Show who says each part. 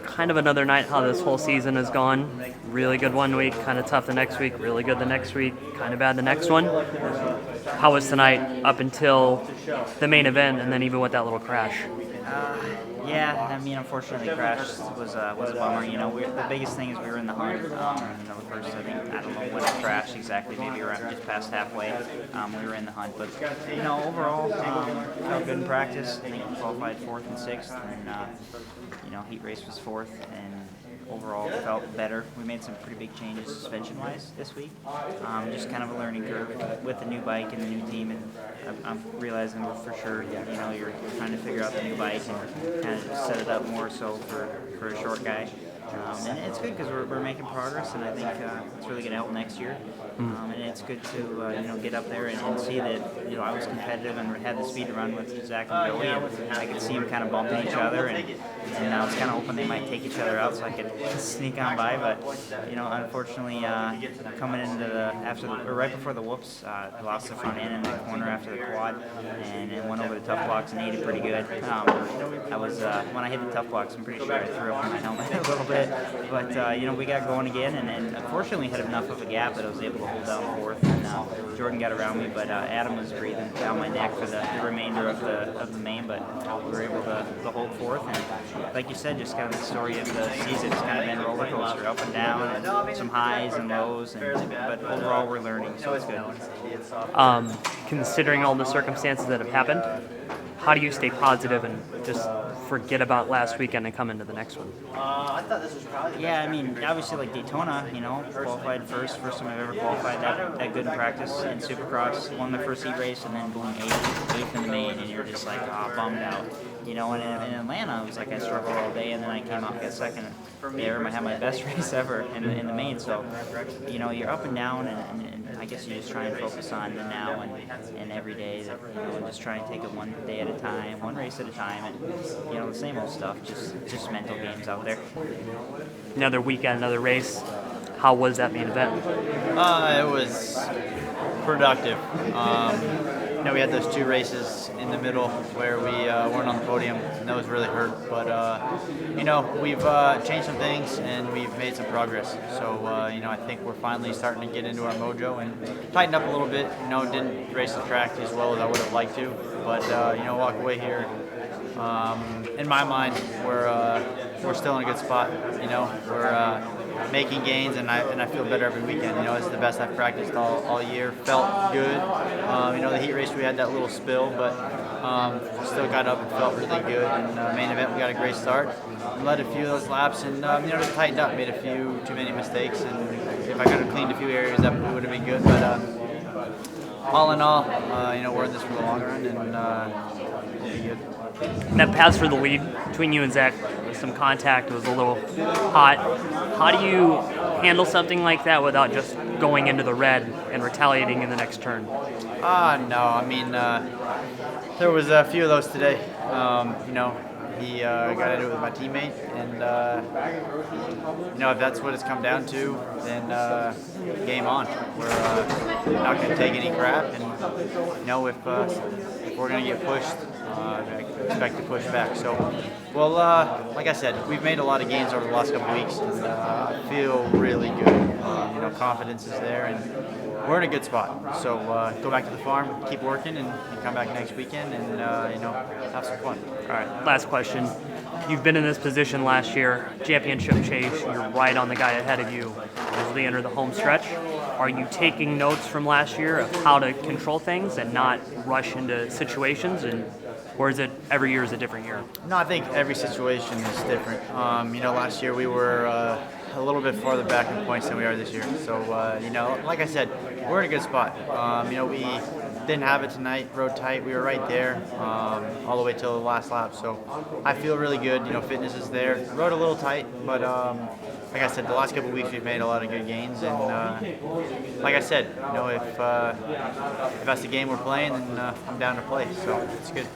Speaker 1: Kind of another night how this whole season has gone. Really good one week, kind of tough the next week, really good the next week, kind of bad the next one. How was tonight up until the main event and then even with that little crash?
Speaker 2: Yeah, I mean, unfortunately, the crash was a bummer. You know, the biggest thing is we were in the hunt. You know, the first, I don't know when it crashed exactly, maybe around just past halfway. We were in the hunt, but you know, overall, felt good in practice. I think we qualified 4th and 6th, and you know, heat race was 4th, and overall felt better. We made some pretty big changes suspension-wise this week. Just kind of a learning curve with the new bike and the new team, and I'm realizing for sure, you know, you're trying to figure out the new bike and kind of set it up more so for a short guy. And it's good because we're making progress, and I think it's really going to help next year. And it's good to you know, get up there and see that, you know, I was competitive and had the speed to run with Zach and Billy, and I could see them kind of bumping each other, and now it's kind of hoping they might take each other out so I could sneak on by. But you know, unfortunately, coming into right before the whoops, I lost the front end in the corner after the quad, and went over the tough blocks and ate it pretty good. I was when I hit the tough blocks, I'm pretty sure I threw up my helmet a little bit. But you know, we got going again, and unfortunately had enough of a gap that I was able to hold down 4th, and Jordan got around me, but Adam was breathing down my neck for the remainder of the main, but we were able to hold 4th, and like you said, just kind of the story of the season. It's kind of been a roller coaster, up and down, and some highs and lows, but overall we're learning, so it's good.
Speaker 1: Considering all the circumstances that have happened, how do you stay positive and just forget about last weekend and come into the next one?
Speaker 2: Yeah, I mean, obviously, like Daytona, you know, qualified first time I've ever qualified that good in practice in Supercross. Won the first heat race, and then boom, eighth in the main, and you're just like, bummed out. You know, and in Atlanta, it was like I struggled all day, and then I came out and got second there. I had my best race ever in the main. So, you know, you're up and down, and I guess you just try and focus on the now and every day. You know, and just try and take it one day at a time, one race at a time, and you know, the same old stuff. Just mental games out there.
Speaker 1: Another weekend, another race. How was that main event?
Speaker 3: It was productive. You know, we had those 2 races in the middle where we weren't on the podium, and those really hurt. But you know, we've changed some things and we've made some progress. So you know, I think we're finally starting to get into our mojo and tighten up a little bit. You know, didn't race the track as well as I would have liked to, but you know, walk away here. In my mind, we're still in a good spot. You know, we're making gains, and I feel better every weekend. You know, it's the best I've practiced all year. Felt good. You know, the heat race we had that little spill, but still got up and felt really good. And main event we got a great start. Led a few of those laps, and you know, just tightened up. Made a few too many mistakes, and if I could have cleaned a few areas up, it would have been good. But all in all, you know, we're in this for the long run, and we'll be good.
Speaker 1: And that pass for the lead between you and Zach, with some contact, it was a little hot. How do you handle something like that without just going into the red and retaliating in the next turn?
Speaker 3: No, I mean, there was a few of those today. You know, he got into it with my teammate, and you know, if that's what it's come down to, then game on. We're not going to take any crap, and you know, if we're going to get pushed, I expect to push back. So, well, like I said, we've made a lot of gains over the last couple weeks, and I feel really good. You know, confidence is there, and we're in a good spot. So go back to the farm, keep working, and come back next weekend, and you know, have some fun.
Speaker 1: All right, last question. You've been in this position last year, championship chase. You're right on the guy ahead of you as we enter the home stretch. Are you taking notes from last year of how to control things and not rush into situations, or is it every year is a different year?
Speaker 3: No, I think every situation is different. You know, last year we were a little bit farther back in points than we are this year. So, you know, like I said, we're in a good spot. You know, we didn't have it tonight, rode tight. We were right there all the way till the last lap. So I feel really good. You know, fitness is there. Rode a little tight, but like I said, the last couple of weeks we've made a lot of good gains. And like I said, you know, if that's the game we're playing, then I'm down to play. So it's good.